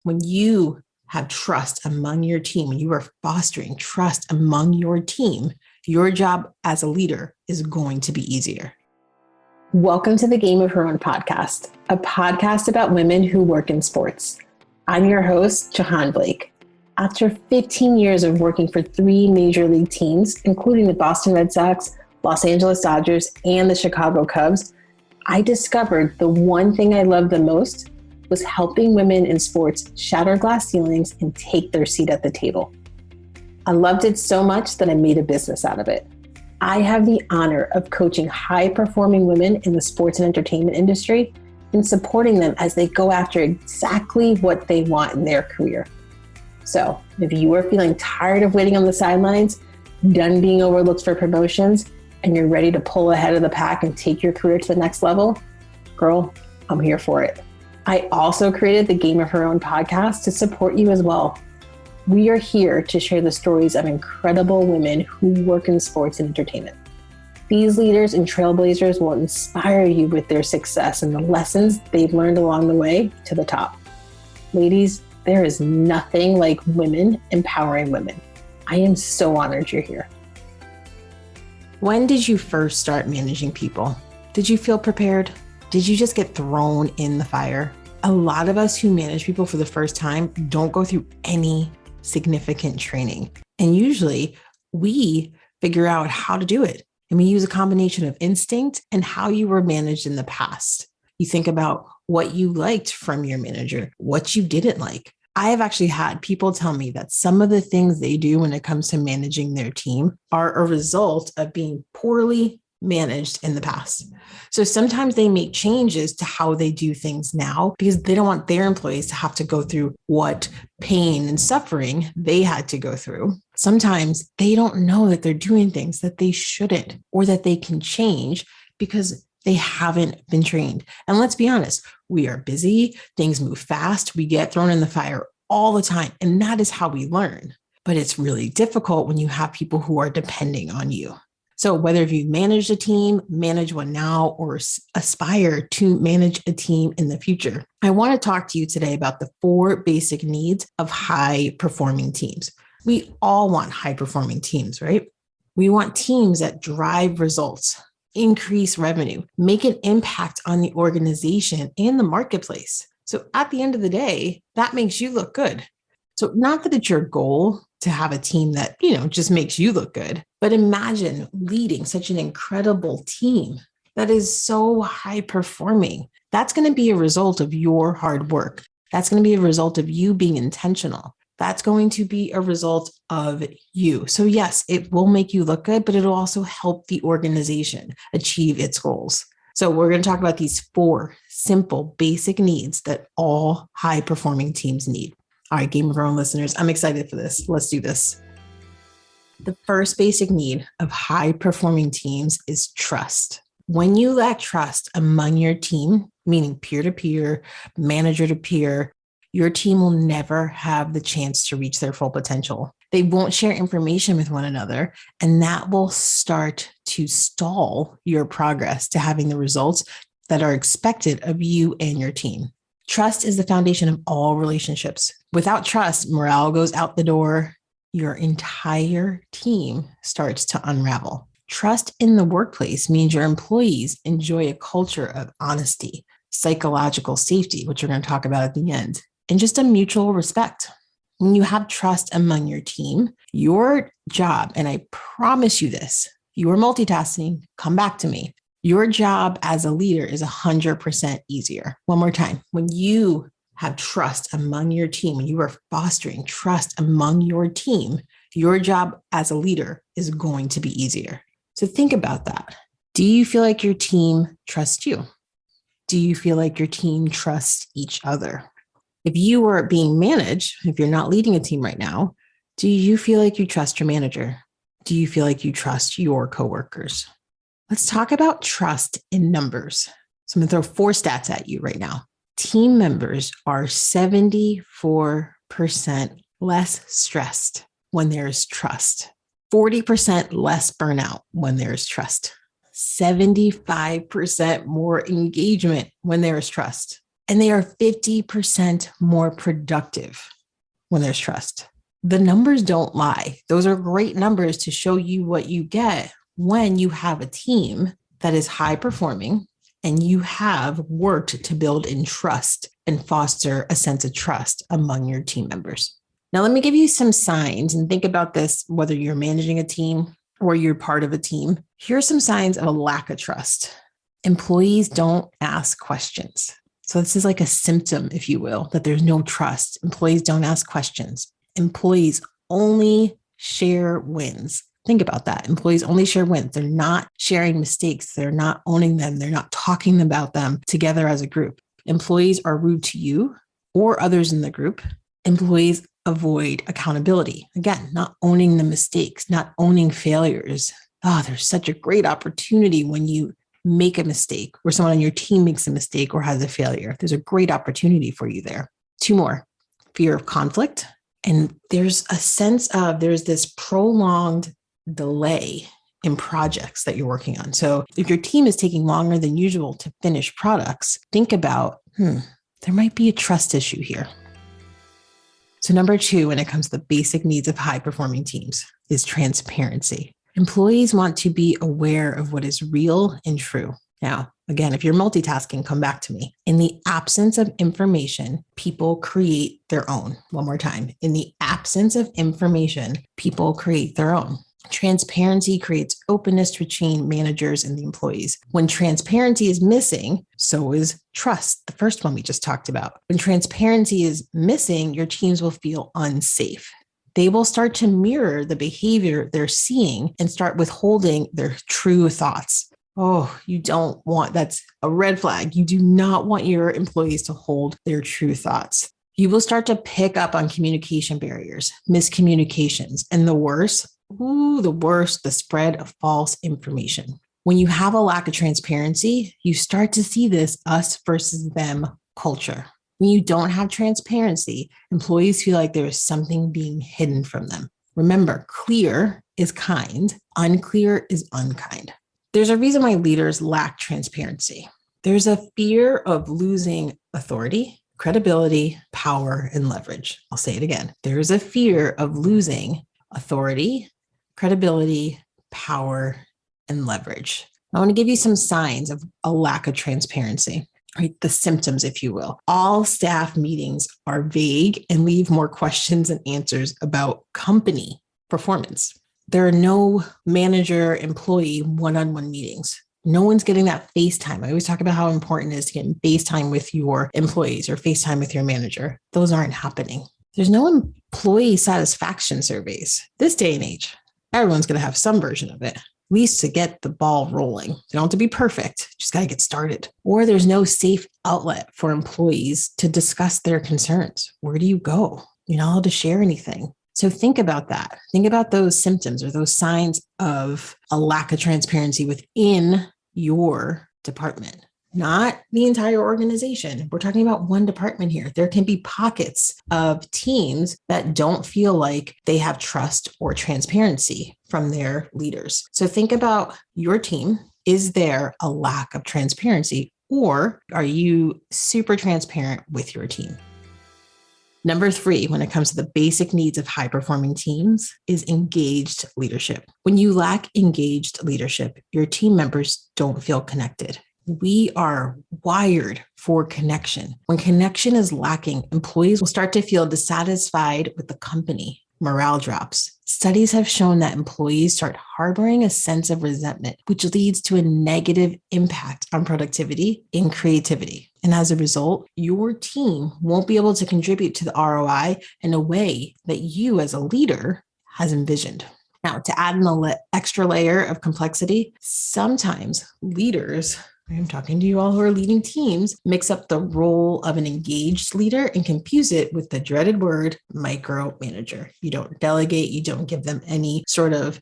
When you have trust among your team, when you are fostering trust among your team, your job as a leader is going to be easier. Welcome to the Game of Her Own podcast, a podcast about women who work in sports. I'm your host, Jahaan Blake. After 15 years of working for 3 major league teams, including the Boston Red Sox, Los Angeles Dodgers, and the Chicago Cubs, I discovered the one thing I loved the most was helping women in sports shatter glass ceilings and take their seat at the table. I loved it so much that I made a business out of it. I have the honor of coaching high-performing women in the sports and entertainment industry and supporting them as they go after exactly what they want in their career. So if you are feeling tired of waiting on the sidelines, done being overlooked for promotions, and you're ready to pull ahead of the pack and take your career to the next level, girl, I'm here for it. I also created the Game of Her Own podcast to support you as well. We are here to share the stories of incredible women who work in sports and entertainment. These leaders and trailblazers will inspire you with their success and the lessons they've learned along the way to the top. Ladies, there is nothing like women empowering women. I am so honored you're here. When did you first start managing people? Did you feel prepared? Did you just get thrown in the fire? A lot of us who manage people for the first time don't go through any significant training. And usually we figure out how to do it. And we use a combination of instinct and how you were managed in the past. You think about what you liked from your manager, what you didn't like. I have actually had people tell me that some of the things they do when it comes to managing their team are a result of being poorly managed in the past. So sometimes they make changes to how they do things now because they don't want their employees to have to go through what pain and suffering they had to go through. Sometimes they don't know that they're doing things that they shouldn't or that they can change because they haven't been trained. And let's be honest, we are busy, things move fast, we get thrown in the fire all the time. And that is how we learn. But it's really difficult when you have people who are depending on you. So whether you manage a team, manage one now, or aspire to manage a team in the future, I want to talk to you today about the 4 basic needs of high-performing teams. We all want high-performing teams, right? We want teams that drive results, increase revenue, make an impact on the organization and the marketplace. So at the end of the day, that makes you look good. So not that it's your goal to have a team that, just makes you look good, but imagine leading such an incredible team that is so high performing. That's going to be a result of your hard work. That's going to be a result of you being intentional. That's going to be a result of you. So yes, it will make you look good, but it'll also help the organization achieve its goals. So we're going to talk about these 4 simple, basic needs that all high-performing teams need. All right, Game of Her Own listeners, I'm excited for this. Let's do this. The first basic need of high-performing teams is trust. When you lack trust among your team, meaning peer-to-peer, manager-to-peer, your team will never have the chance to reach their full potential. They won't share information with one another, and that will start to stall your progress to having the results that are expected of you and your team. Trust is the foundation of all relationships. Without trust, morale goes out the door. Your entire team starts to unravel. Trust in the workplace means your employees enjoy a culture of honesty, psychological safety, which we're going to talk about at the end, and just a mutual respect. When you have trust among your team, your job, and I promise you this, you are multitasking, come back to me. Your job as a leader is 100% easier. One more time. When you have trust among your team, when you are fostering trust among your team, your job as a leader is going to be easier. So think about that. Do you feel like your team trusts you? Do you feel like your team trusts each other? If you are being managed, if you're not leading a team right now, do you feel like you trust your manager? Do you feel like you trust your coworkers? Let's talk about trust in numbers. So I'm going to throw 4 stats at you right now. Team members are 74% less stressed when there is trust, 40% less burnout when there is trust, 75% more engagement when there is trust, And they are 50% more productive when there's trust. The numbers don't lie. Those are great numbers to show you what you get when you have a team that is high performing and you have worked to build in trust and foster a sense of trust among your team members. Now, let me give you some signs and think about this, whether you're managing a team or you're part of a team. Here are some signs of a lack of trust. Employees don't ask questions. So this is like a symptom, if you will, that there's no trust. Employees don't ask questions. Employees only share wins. Think about that. Employees only share wins. They're not sharing mistakes. They're not owning them. They're not talking about them together as a group. Employees are rude to you or others in the group. Employees avoid accountability. Again, not owning the mistakes, not owning failures. Oh, there's such a great opportunity when you make a mistake or someone on your team makes a mistake or has a failure. There's a great opportunity for you there. 2 more, fear of conflict. And there's a sense of there's this prolonged delay in projects that you're working on. So if your team is taking longer than usual to finish products, think about, there might be a trust issue here. So number 2, when it comes to the basic needs of high-performing teams, is transparency. Employees want to be aware of what is real and true. Now, again, if you're multitasking, come back to me. In the absence of information, people create their own. One more time. In the absence of information, people create their own. Transparency creates openness between managers and the employees. When transparency is missing, so is trust, the first one we just talked about. When transparency is missing, your teams will feel unsafe. They will start to mirror the behavior they're seeing and start withholding their true thoughts. Oh, you don't want, that's a red flag. You do not want your employees to hold their true thoughts. You will start to pick up on communication barriers, miscommunications, and the worst, the spread of false information. When you have a lack of transparency, you start to see this us versus them culture. When you don't have transparency, employees feel like there is something being hidden from them. Remember, clear is kind, unclear is unkind. There's a reason why leaders lack transparency. There's a fear of losing authority, credibility, power, and leverage. I'll say it again. There's a fear of losing authority, credibility, power, and leverage. I want to give you some signs of a lack of transparency. Right, the symptoms, if you will. All staff meetings are vague and leave more questions and answers about company performance. There are no manager-employee one-on-one meetings. No one's getting that face time. I always talk about how important it is to get face time with your employees or face time with your manager. Those aren't happening. There's no employee satisfaction surveys. This day and age, everyone's going to have some version of it. At least to get the ball rolling. They don't have to be perfect, just got to get started. Or there's no safe outlet for employees to discuss their concerns. Where do you go? You're not allowed to share anything. So think about that. Think about those symptoms or those signs of a lack of transparency within your department, not the entire organization. We're talking about one department here. There can be pockets of teams that don't feel like they have trust or transparency from their leaders. So think about your team. Is there a lack of transparency, or are you super transparent with your team? Number 3, when it comes to the basic needs of high-performing teams, is engaged leadership. When you lack engaged leadership, your team members don't feel connected. We are wired for connection. When connection is lacking, employees will start to feel dissatisfied with the company. Morale drops. Studies have shown that employees start harboring a sense of resentment, which leads to a negative impact on productivity and creativity. And as a result, your team won't be able to contribute to the ROI in a way that you as a leader has envisioned. Now, to add an extra layer of complexity, sometimes leaders, I'm talking to you all who are leading teams, mix up the role of an engaged leader and confuse it with the dreaded word micromanager. You don't delegate, you don't give them any sort of,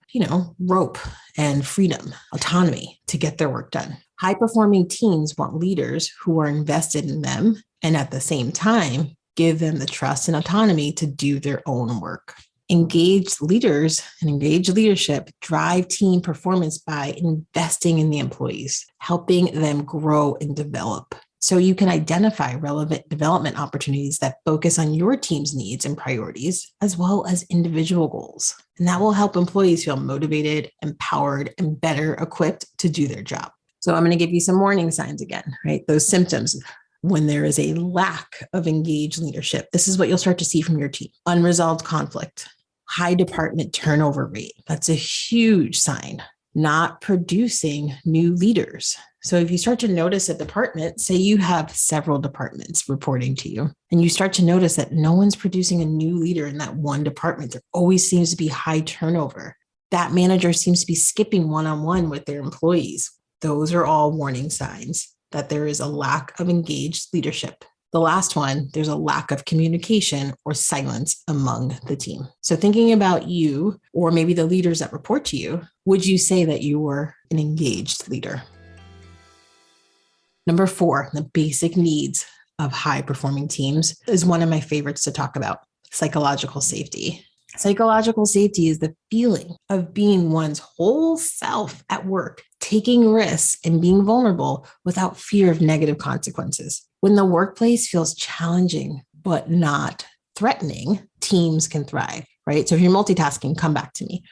rope and freedom, autonomy to get their work done. High-performing teams want leaders who are invested in them and at the same time, give them the trust and autonomy to do their own work. Engaged leaders and engaged leadership drive team performance by investing in the employees, helping them grow and develop. So you can identify relevant development opportunities that focus on your team's needs and priorities, as well as individual goals. And that will help employees feel motivated, empowered, and better equipped to do their job. So I'm going to give you some warning signs again, right? Those symptoms. When there is a lack of engaged leadership, this is what you'll start to see from your team. Unresolved conflict, high department turnover rate. That's a huge sign. Not producing new leaders. So if you start to notice a department, say you have several departments reporting to you, and you start to notice that no one's producing a new leader in that one department, there always seems to be high turnover. That manager seems to be skipping one-on-one with their employees. Those are all warning signs that there is a lack of engaged leadership. The last one, there's a lack of communication or silence among the team. So thinking about you, or maybe the leaders that report to you, would you say that you were an engaged leader? Number 4, the basic needs of high-performing teams is one of my favorites to talk about, psychological safety. Psychological safety is the feeling of being one's whole self at work, taking risks and being vulnerable without fear of negative consequences. When the workplace feels challenging but not threatening, teams can thrive, right? So if you're multitasking, come back to me.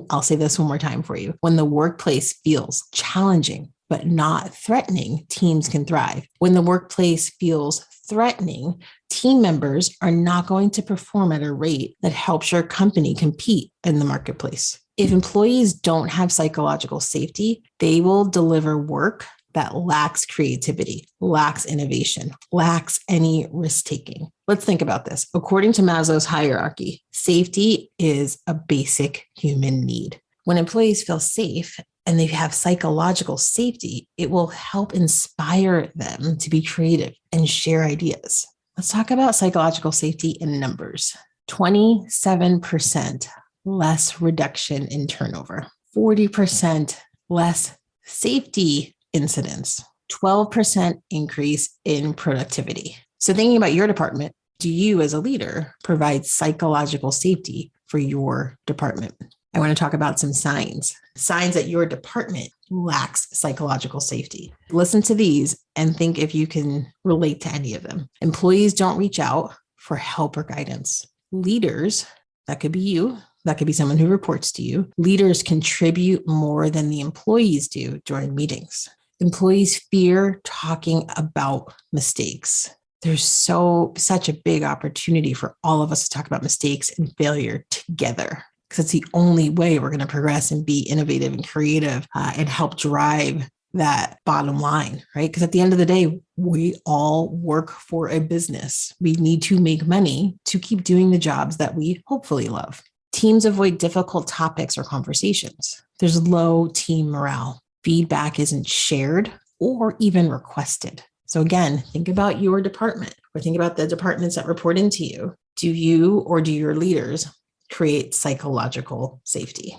I'll say this one more time for you. When the workplace feels challenging but not threatening, teams can thrive. When the workplace feels threatening, team members are not going to perform at a rate that helps your company compete in the marketplace. If employees don't have psychological safety, they will deliver work that lacks creativity, lacks innovation, lacks any risk-taking. Let's think about this. According to Maslow's hierarchy, safety is a basic human need. When employees feel safe and they have psychological safety, it will help inspire them to be creative and share ideas. Let's talk about psychological safety in numbers. 27% less reduction in turnover, 40% less safety incidents, 12% increase in productivity. So thinking about your department, do you as a leader provide psychological safety for your department? I want to talk about some signs that your department lacks psychological safety. Listen to these and think if you can relate to any of them. Employees don't reach out for help or guidance. Leaders, that could be you, that could be someone who reports to you. Leaders contribute more than the employees do during meetings. Employees fear talking about mistakes. There's such a big opportunity for all of us to talk about mistakes and failure together, because it's the only way we're going to progress and be innovative and creative and help drive that bottom line, right? Because at the end of the day, we all work for a business. We need to make money to keep doing the jobs that we hopefully love. Teams avoid difficult topics or conversations. There's low team morale. Feedback isn't shared or even requested. So again, think about your department or think about the departments that report into you. Do you or do your leaders create psychological safety?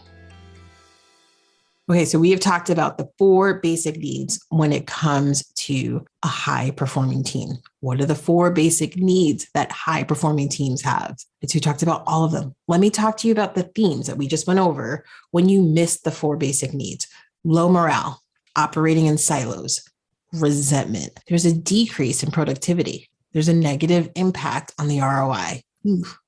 Okay, so we have talked about the 4 basic needs when it comes to a high-performing team. What are the 4 basic needs that high-performing teams have? So we talked about all of them. Let me talk to you about the themes that we just went over when you missed the 4 basic needs. Low morale, operating in silos, resentment. There's a decrease in productivity. There's a negative impact on the ROI.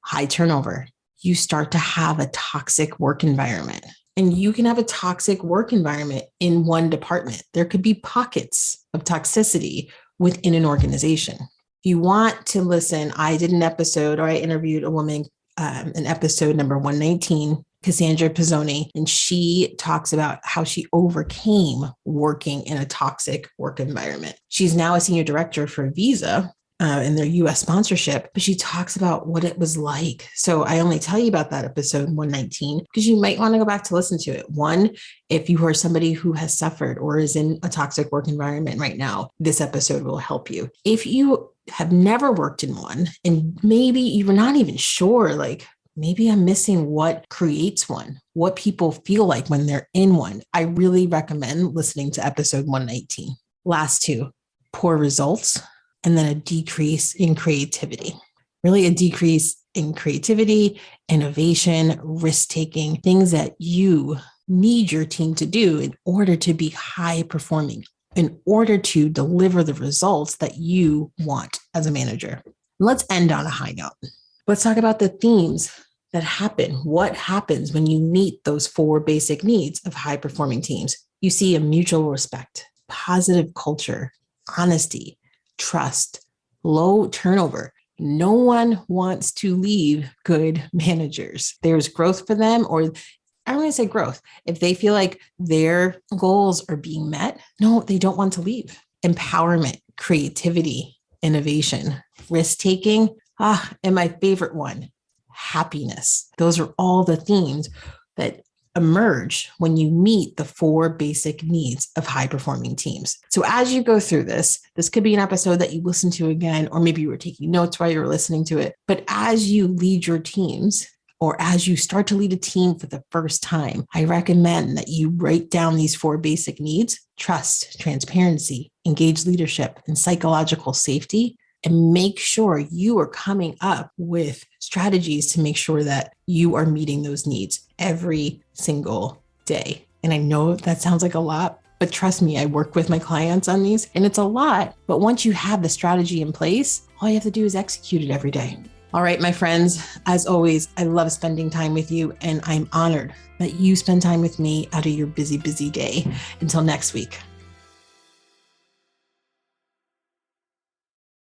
High turnover. You start to have a toxic work environment. And you can have a toxic work environment in one department. There could be pockets of toxicity within an organization. If you want to listen, I did an episode, or I interviewed a woman, in episode number 119, Cassandra Pizzoni, and she talks about how she overcame working in a toxic work environment. She's now a senior director for Visa in their US sponsorship, but she talks about what it was like. So I only tell you about that episode 119 because you might want to go back to listen to it. One, if you are somebody who has suffered or is in a toxic work environment right now, this episode will help you. If you have never worked in one and maybe you're not even sure, like, maybe I'm missing what creates one, what people feel like when they're in one, I really recommend listening to episode 119. Last 2, poor results, and then a decrease in creativity. Really a decrease in creativity, innovation, risk-taking, things that you need your team to do in order to be high performing, in order to deliver the results that you want as a manager. Let's end on a high note. Let's talk about the themes that happen. What happens when you meet those 4 basic needs of high-performing teams? You see a mutual respect, positive culture, honesty, trust, low turnover. No one wants to leave good managers. There's growth for them, or I don't want to say growth. If they feel like their goals are being met, no, they don't want to leave. Empowerment, creativity, innovation, risk-taking, and my favorite one, happiness. Those are all the themes that emerge when you meet the 4 basic needs of high-performing teams. So as you go through this could be an episode that you listen to again, or maybe you were taking notes while you were listening to it. But as you lead your teams, or as you start to lead a team for the first time, I recommend that you write down these 4 basic needs: trust, transparency, engaged leadership, and psychological safety. And make sure you are coming up with strategies to make sure that you are meeting those needs every single day. And I know that sounds like a lot, but trust me, I work with my clients on these, and it's a lot. But once you have the strategy in place, all you have to do is execute it every day. All right, my friends, as always, I love spending time with you, and I'm honored that you spend time with me out of your busy, busy day. Until next week.